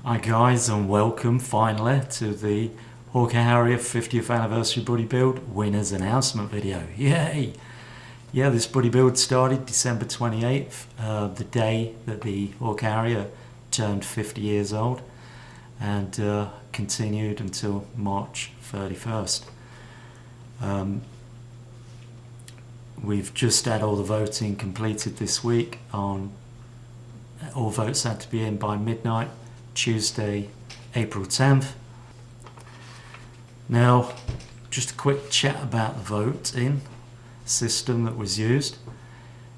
Hi guys, and welcome finally to the Harrier 50th anniversary buddy build winners announcement video. Yay! Yeah, this buddy build started December 28th, the day that the Harrier turned 50 years old, and continued until March 31st. We've just had all the voting completed this week. All votes had to be in by midnight Tuesday, April 10th. Now, just a quick chat about the voting system that was used.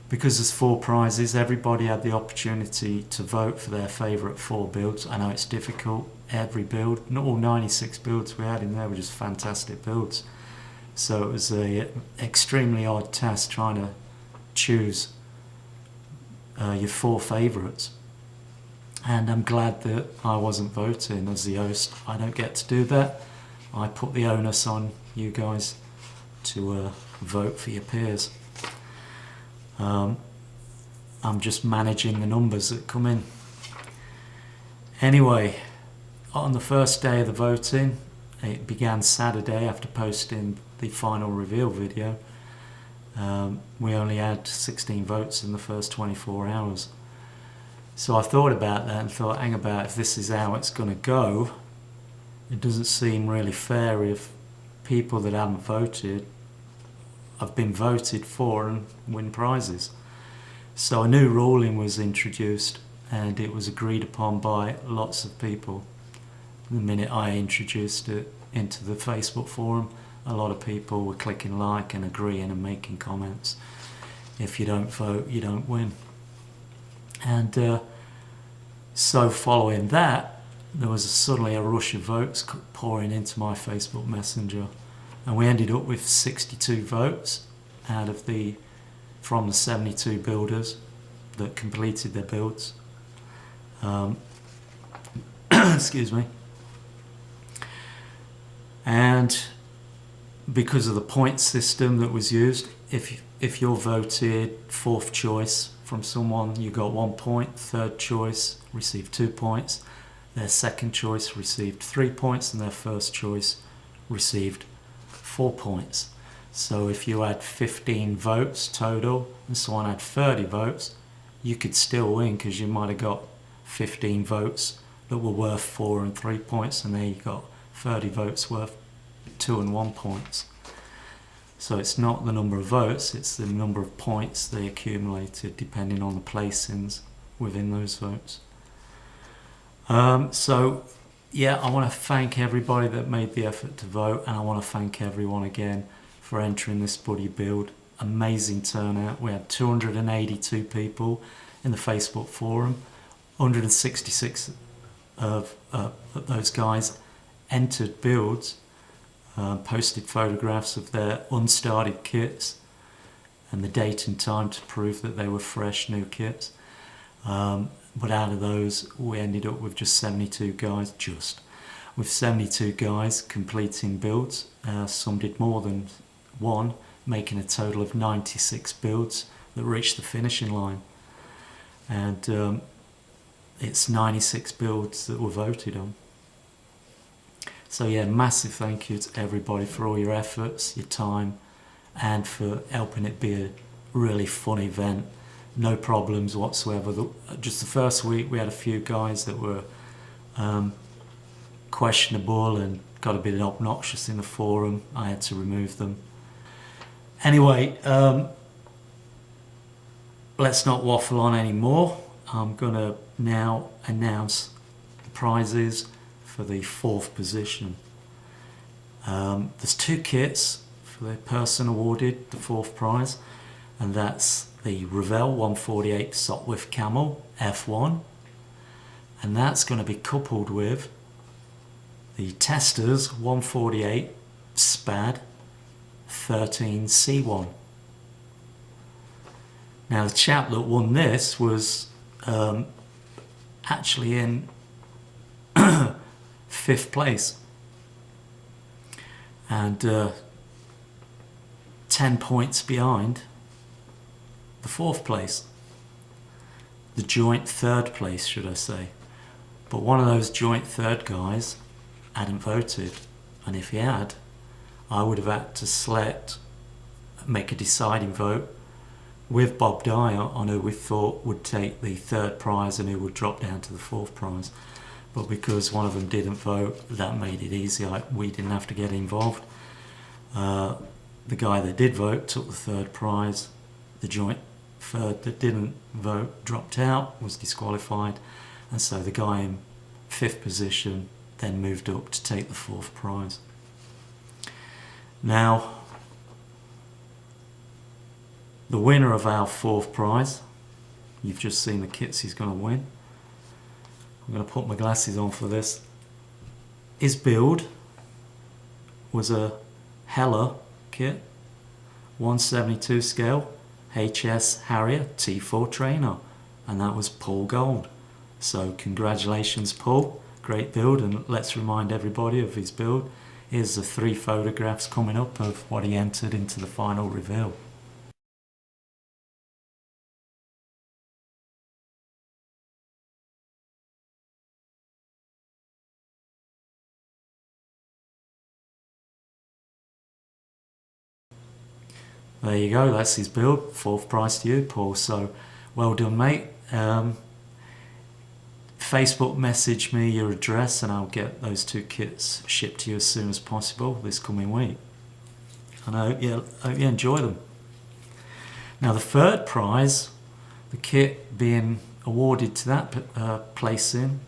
Because there's 4 prizes, everybody had the opportunity to vote for their favourite 4 builds. I know it's difficult, every build, not all 96 builds we had in there were just fantastic builds. So it was an extremely odd task trying to choose your 4 favourites. And I'm glad that I wasn't voting as the host. I don't get to do that. I put the onus on you guys to vote for your peers. I'm just managing the numbers that come in. Anyway, on the first day of the voting, it began Saturday after posting the final reveal video. We only had 16 votes in the first 24 hours. So I thought about that and thought, hang about, if this is how it's going to go, it doesn't seem really fair if people that haven't voted have been voted for and win prizes. So a new ruling was introduced, and it was agreed upon by lots of people. The minute I introduced it into the Facebook forum, a lot of people were clicking like and agreeing and making comments. If you don't vote, you don't win. And so following that, there was suddenly a rush of votes pouring into my Facebook Messenger, and we ended up with 62 votes out of from the 72 builders that completed their builds. Excuse me. And because of the point system that was used, if you're voted 4th choice from someone, you got 1 point, 3rd choice received 2 points, their 2nd choice received 3 points, and their 1st choice received 4 points. So if you had 15 votes total and someone had 30 votes, you could still win, because you might have got 15 votes that were worth 4 and 3 points, and there you got 30 votes worth 2 and 1 points. So it's not the number of votes, it's the number of points they accumulated depending on the placings within those votes. So yeah, I want to thank everybody that made the effort to vote, and I want to thank everyone again for entering this buddy build. Amazing turnout. We had 282 people in the Facebook forum. 166 of those guys entered builds, posted photographs of their unstarted kits and the date and time to prove that they were fresh new kits. But out of those, we ended up with just 72 guys, with 72 guys completing builds. Some did more than one, making a total of 96 builds that reached the finishing line. And it's 96 builds that were voted on. So yeah, massive thank you to everybody for all your efforts, your time, and for helping it be a really fun event. No problems whatsoever. Just the first week we had a few guys that were questionable and got a bit obnoxious in the forum. I had to remove them. Anyway, let's not waffle on anymore. I'm going to now announce the prizes for the 4th position. There's 2 kits for the person awarded the 4th prize, and that's the Revell 148 Sopwith Camel F1, and that's going to be coupled with the Testers 148 Spad 13 C1. Now the chap that won this was actually in 5th place, and 10 points behind the 4th place, the joint 3rd place, should I say. But one of those joint third guys hadn't voted, and if he had, I would have had to make a deciding vote with Bob Dyer on who we thought would take the third prize and who would drop down to the fourth prize. But because one of them didn't vote, that made it easy. We didn't have to get involved. The guy that did vote took the third prize. The joint third that didn't vote dropped out, was disqualified, and so the guy in fifth position then moved up to take the fourth prize. Now, the winner of our fourth prize, you've just seen the kits he's going to win. I'm going to put my glasses on for this. His build was a Heller kit, 172 scale, HS Harrier T4 trainer, and that was Paul Gold. So congratulations, Paul, great build, and let's remind everybody of his build. Here's the 3 photographs coming up of what he entered into the final reveal. There you go, that's his build. Fourth prize to you, Paul. So well done, mate. Facebook message me your address and I'll get those 2 kits shipped to you as soon as possible this coming week. And I hope you enjoy them. Now the third prize, the kit being awarded to that placing,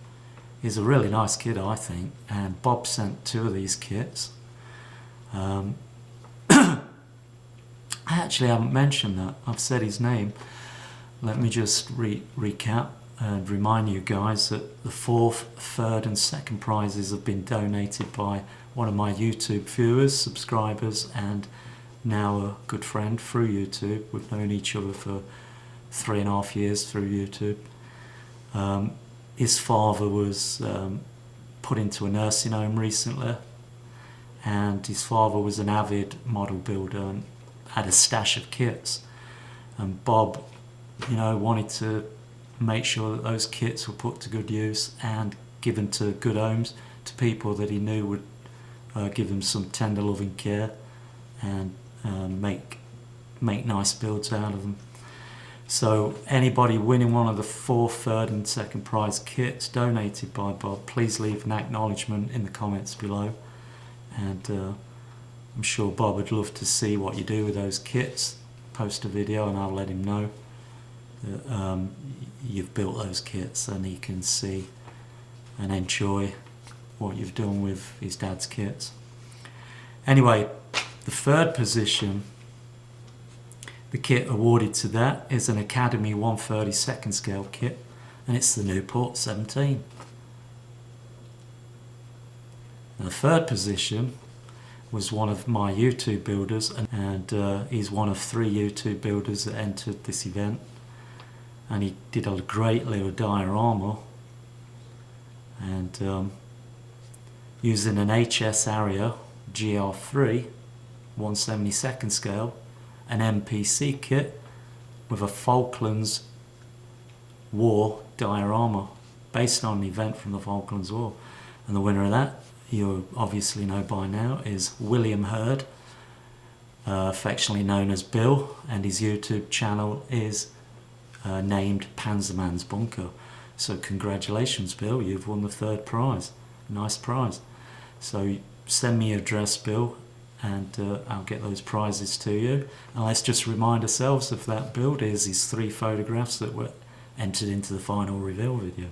is a really nice kit, I think. And Bob sent 2 of these kits. I actually haven't mentioned that. I've said his name. Let me just recap and remind you guys that the 4th, 3rd and 2nd prizes have been donated by one of my YouTube viewers, subscribers, and now a good friend through YouTube. We've known each other for 3.5 years through YouTube. His father was put into a nursing home recently, and his father was an avid model builder and had a stash of kits, and Bob, wanted to make sure that those kits were put to good use and given to good homes, to people that he knew would give them some tender loving care and make nice builds out of them. So anybody winning one of the 4th, 3rd and 2nd prize kits donated by Bob, please leave an acknowledgement in the comments below, and I'm sure Bob would love to see what you do with those kits. Post a video and I'll let him know that you've built those kits, and he can see and enjoy what you've done with his dad's kits. Anyway, the 3rd position, the kit awarded to that is an Academy 132nd scale kit, and it's the Newport 17. Now, the 3rd position was one of my YouTube builders, and he's one of 3 YouTube builders that entered this event, and he did a great little diorama, and using an HS Harrier GR3 172nd scale, an MPC kit with a Falklands War diorama based on an event from the Falklands War. And the winner of that, you obviously know by now, is William Hurd, affectionately known as Bill, and his YouTube channel is named Panzerman's Bunker. So congratulations, Bill, you've won the 3rd prize. Nice prize. So send me your address, Bill, and I'll get those prizes to you. And let's just remind ourselves of that build. Here's these 3 photographs that were entered into the final reveal video.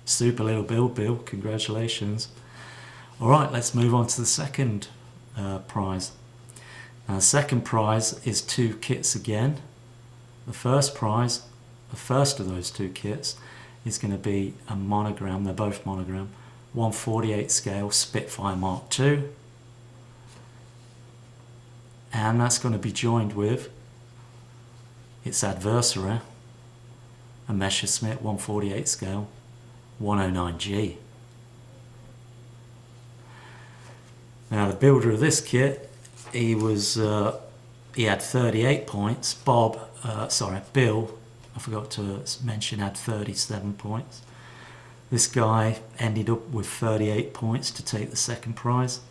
Super little build, Bill. Congratulations. Alright, let's move on to the 2nd prize. Now, the 2nd prize is 2 kits again. The 1st prize, the first of those 2 kits, is going to be a monogram. They're both monogram. 148 scale Spitfire Mark II. And that's going to be joined with its adversary, a Messerschmitt 148 scale 109G. Now the builder of this kit, he had 38 points. Bill, I forgot to mention, had 37 points. This guy ended up with 38 points to take the second prize.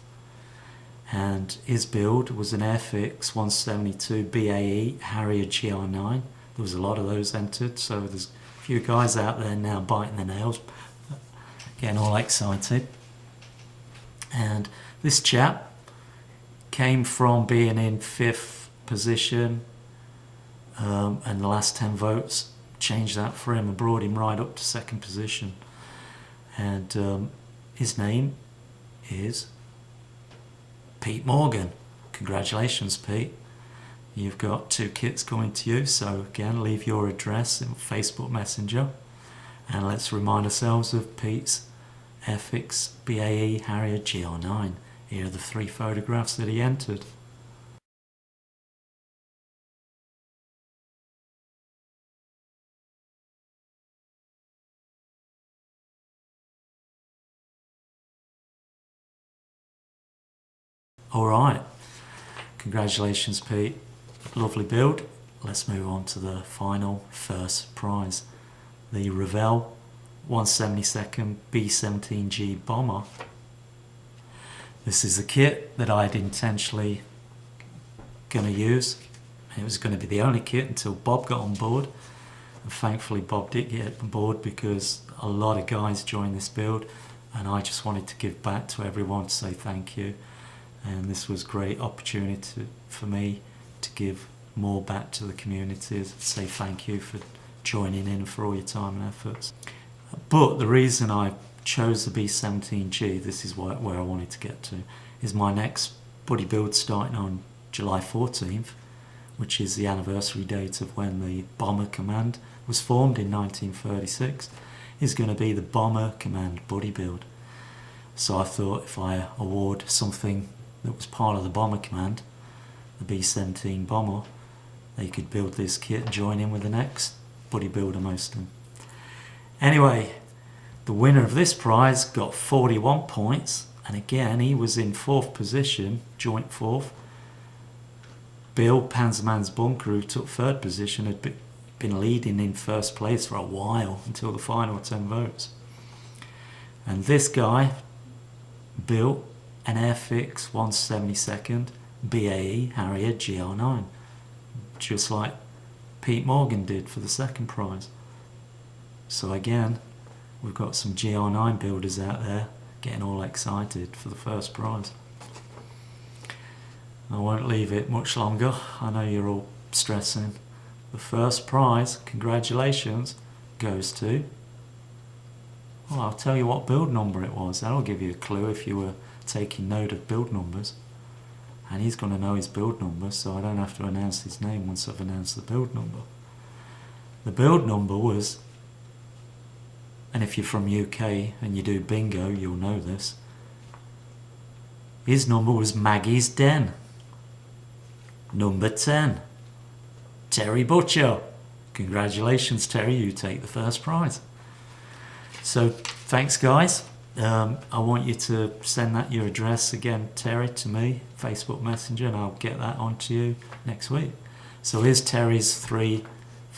And his build was an Airfix 172 BAE Harrier GR9. There was a lot of those entered, so there's a few guys out there now biting their nails, getting all excited. And this chap came from being in 5th position, and the last 10 votes changed that for him and brought him right up to 2nd position. And his name is Pete Morgan. Congratulations, Pete. You've got 2 kits coming to you, so again, leave your address in Facebook Messenger, and let's remind ourselves of Pete's Airfix BAE Harrier GR9. Here are the 3 photographs that he entered. Alright, congratulations Pete, lovely build. Let's move on to the final first prize, the Revell 172nd B-17G bomber. This is the kit that I'd intentionally going to use. It was going to be the only kit until Bob got on board, and thankfully Bob did get on board because a lot of guys joined this build, and I just wanted to give back to everyone to say thank you. And this was a great opportunity for me to give more back to the community, to say thank you for joining in, for all your time and efforts. But the reason I chose the B-17G, this is where I wanted to get to, is my next buddy build starting on July 14th, which is the anniversary date of when the Bomber Command was formed in 1936, is going to be the Bomber Command buddy build. So I thought if I award something that was part of the Bomber Command, the B-17 bomber, they could build this kit and join in with the next buddy builder most of them. Anyway, the winner of this prize got 41 points, and again he was in 4th position, joint 4th. Bill, Panzerman's bunker, who took 3rd position, had been leading in 1st place for a while until the final 10 votes. And this guy built an Airfix 172nd BAE Harrier GR9, just like Pete Morgan did for the 2nd prize. So again, we've got some GR9 builders out there getting all excited for the 1st prize. I won't leave it much longer, I know you're all stressing. The 1st prize, congratulations, goes to, well, I'll tell you what build number it was. That'll give you a clue if you were taking note of build numbers. And he's going to know his build number, so I don't have to announce his name once I've announced the build number. The build number was, and if you're from UK and you do bingo, you'll know this, his number was Maggie's Den. Number 10, Terry Butcher. Congratulations Terry, you take the 1st prize. So thanks guys. I want you to send that your address again, Terry, to me, Facebook Messenger, and I'll get that on to you next week. So here's Terry's 3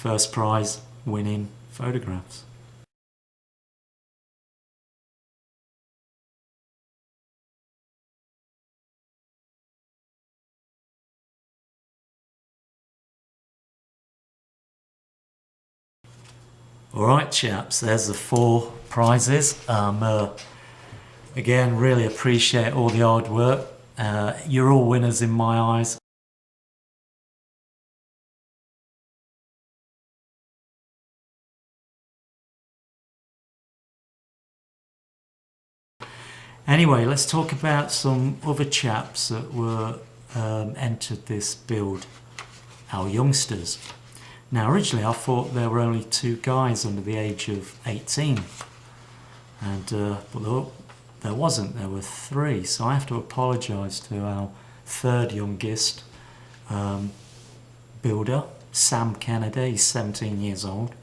1st prize winning photographs. Alright chaps, there's the 4 prizes. Again, really appreciate all the hard work. You're all winners in my eyes. Anyway, let's talk about some other chaps that were entered this build, our youngsters. Now originally I thought there were only 2 guys under the age of 18, and but there wasn't, there were 3, so I have to apologise to our 3rd youngest builder, Sam Kennedy. He's 17 years old.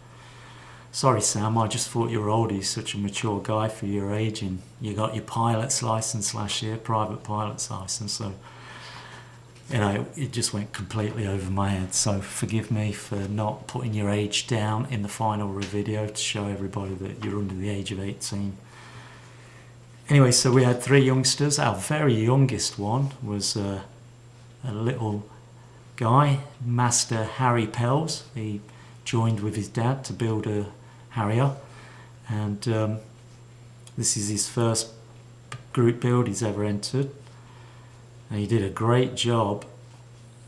Sorry Sam, I just thought you were older, you're such a mature guy for your age, and you got your pilot's license last year, private pilot's license, so you know, it just went completely over my head. So forgive me for not putting your age down in the final video to show everybody that you're under the age of 18. Anyway, so we had 3 youngsters. Our very youngest one was a little guy, Master Harry Pels. He joined with his dad to build a Harrier, and this is his first group build he's ever entered, and he did a great job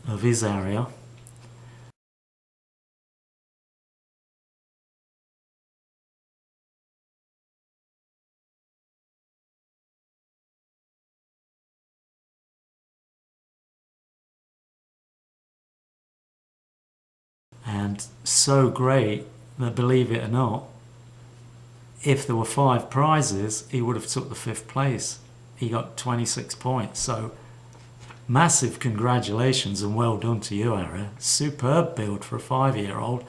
of his Harrier. And so great that, believe it or not, if there were 5 prizes, he would have took the 5th place. He got 26 points. So massive congratulations and well done to you, Harry. Superb build for a 5-year-old,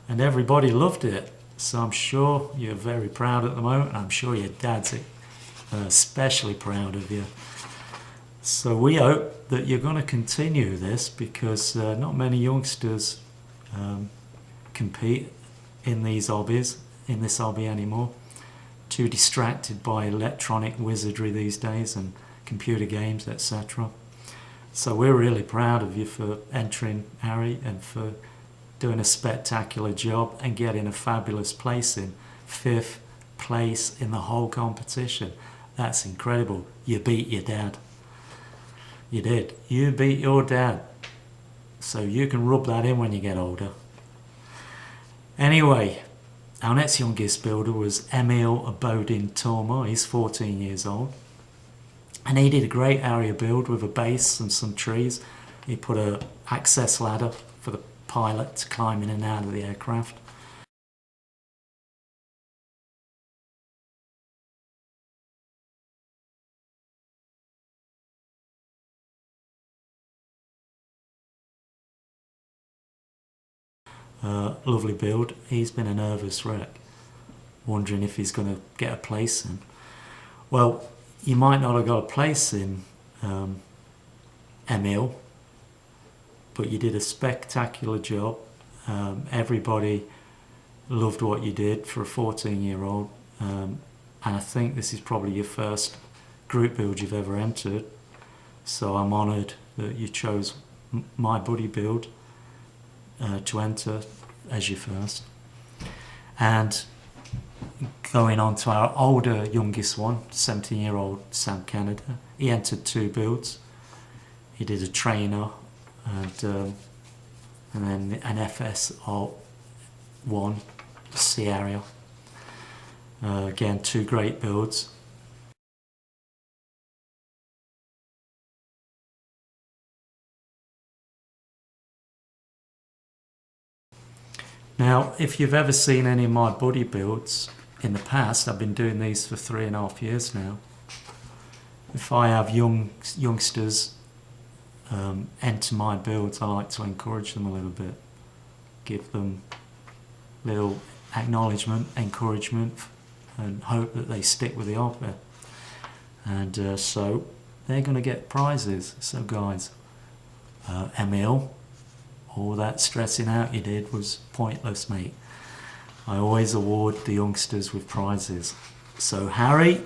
and everybody loved it. So I'm sure you're very proud at the moment. I'm sure your dad's especially proud of you. So we hope that you're going to continue this, because not many youngsters compete in these hobbies, in this hobby anymore. Too distracted by electronic wizardry these days and computer games, etc. So we're really proud of you for entering, Harry, and for doing a spectacular job and getting a fabulous placing, 5th place in the whole competition. That's incredible. You beat your dad. You did. You beat your dad. So you can rub that in when you get older. Anyway, our next youngest builder was Emil Abodin Torma. He's 14 years old. And he did a great area build with a base and some trees. He put an access ladder for the pilot to climb in and out of the aircraft. Lovely build. He's been a nervous wreck, wondering if he's going to get a place in. Well, you might not have got a place in, Emil, but you did a spectacular job. Everybody loved what you did for a 14-year-old, and I think this is probably your first group build you've ever entered, so I'm honoured that you chose my buddy build to enter as your first. And going on to our older youngest one, 17-year-old Sam Canada, he entered 2 builds. He did a trainer and then an FS1 C area. Again, 2 great builds. Now, if you've ever seen any of my buddy builds in the past, I've been doing these for 3.5 years now. If I have youngsters enter my builds, I like to encourage them a little bit, give them little acknowledgement, encouragement, and hope that they stick with the hobby. And so they're going to get prizes. So guys, Emil, all that stressing out you did was pointless, mate. I always award the youngsters with prizes. So Harry,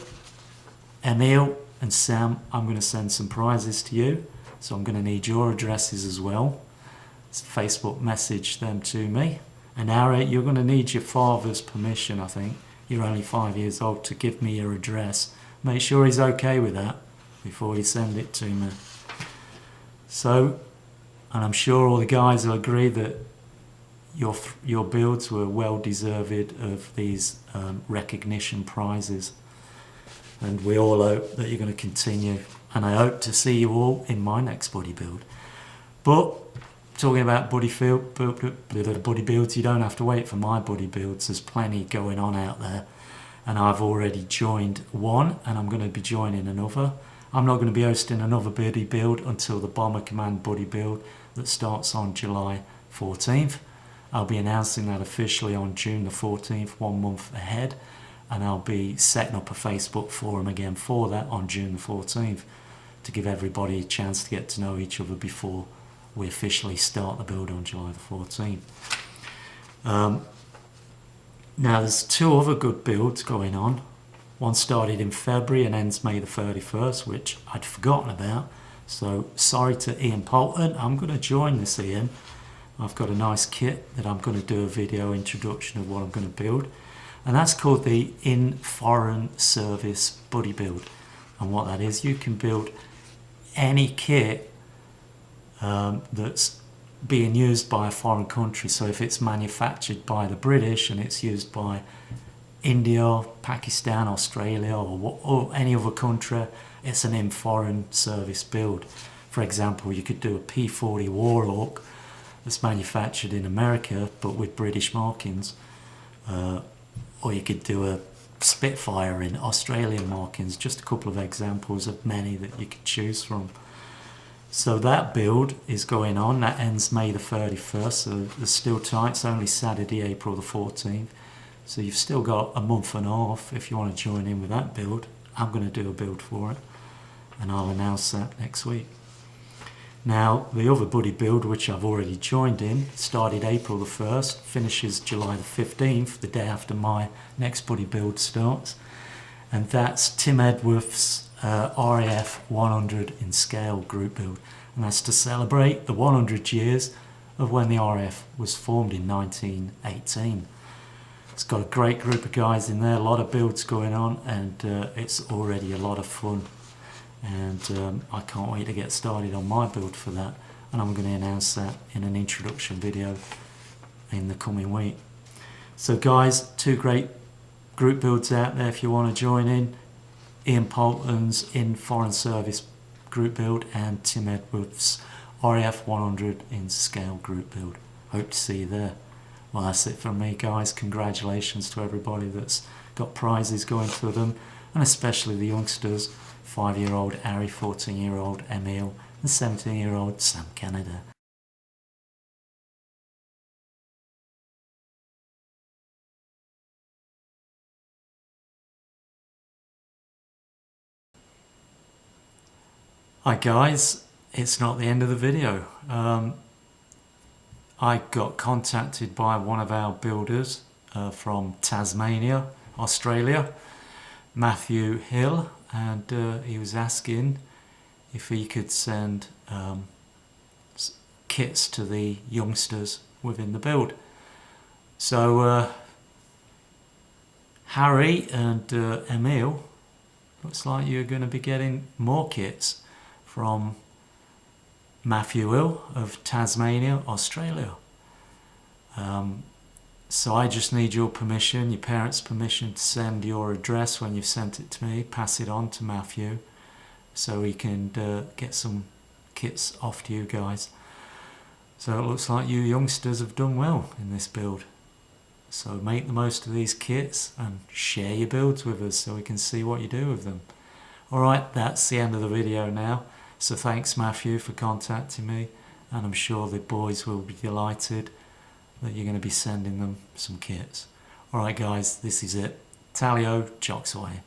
Emil and Sam, I'm going to send some prizes to you. So I'm going to need your addresses as well. Facebook message them to me. And Harry, you're going to need your father's permission, I think. You're only 5 years old, to give me your address. Make sure he's okay with that before you send it to me. So, and I'm sure all the guys will agree that your builds were well deserved of these recognition prizes, and we all hope that you're going to continue, and I hope to see you all in my next buddy build. But talking about buddy builds, you don't have to wait for my buddy builds. There's plenty going on out there, and I've already joined one, and I'm going to be joining another. I'm not going to be hosting another buddy build until the Bomber Command buddy build that starts on July 14th. I'll be announcing that officially on June the 14th, 1 month ahead, and I'll be setting up a Facebook forum again for that on June the 14th to give everybody a chance to get to know each other before we officially start the build on July the 14th. Now there's 2 other good builds going on. One started in February and ends May the 31st, which I'd forgotten about. So sorry to Ian Polton, I'm going to join this, Ian. I've got a nice kit that I'm going to do a video introduction of what I'm going to build. And that's called the In Foreign Service Buddy Build. And what that is, you can build any kit that's being used by a foreign country. So if it's manufactured by the British and it's used by India, Pakistan, Australia, or any other country, it's an in foreign service build. For example, you could do a P-40 Warhawk that's manufactured in America but with British markings, or you could do a Spitfire in Australian markings. Just a couple of examples of many that you could choose from. So that build is going on. That ends May the 31st, so there's still time. It's only Saturday, April the 14th. So you've still got a month and a half if you want to join in with that build. I'm going to do a build for it, and I'll announce that next week. Now, the other buddy build, which I've already joined in, started April the 1st, finishes July the 15th, the day after my next buddy build starts. And that's Tim Edworth's RAF 100 in scale group build. And that's to celebrate the 100 years of when the RAF was formed in 1918. It's got a great group of guys in there, a lot of builds going on, and it's already a lot of fun. And I can't wait to get started on my build for that, and I'm going to announce that in an introduction video in the coming week. So guys, 2 great group builds out there if you want to join in. Ian Polton's In Foreign Service group build and Tim Edworth's RAF 100 in scale group build. Hope to see you there. Well, that's it from me, guys. Congratulations to everybody that's got prizes going to them, and especially the youngsters, 5-year-old Harry, 14-year-old Emil, and 17-year-old Sam Canada. Hi guys, it's not the end of the video. I got contacted by one of our builders from Tasmania, Australia, Matthew Hill, and he was asking if he could send kits to the youngsters within the build. So Harry and Emil, looks like you're going to be getting more kits from Matthew Hill of Tasmania, Australia. So I just need your permission, your parents' permission, to send your address when you've sent it to me, pass it on to Matthew, so he can get some kits off to you guys. So it looks like you youngsters have done well in this build. So make the most of these kits and share your builds with us so we can see what you do with them. Alright, that's the end of the video now. So thanks Matthew for contacting me, and I'm sure the boys will be delighted that you're going to be sending them some kits. Alright guys, this is it. Talio, jocks away.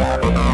Bye.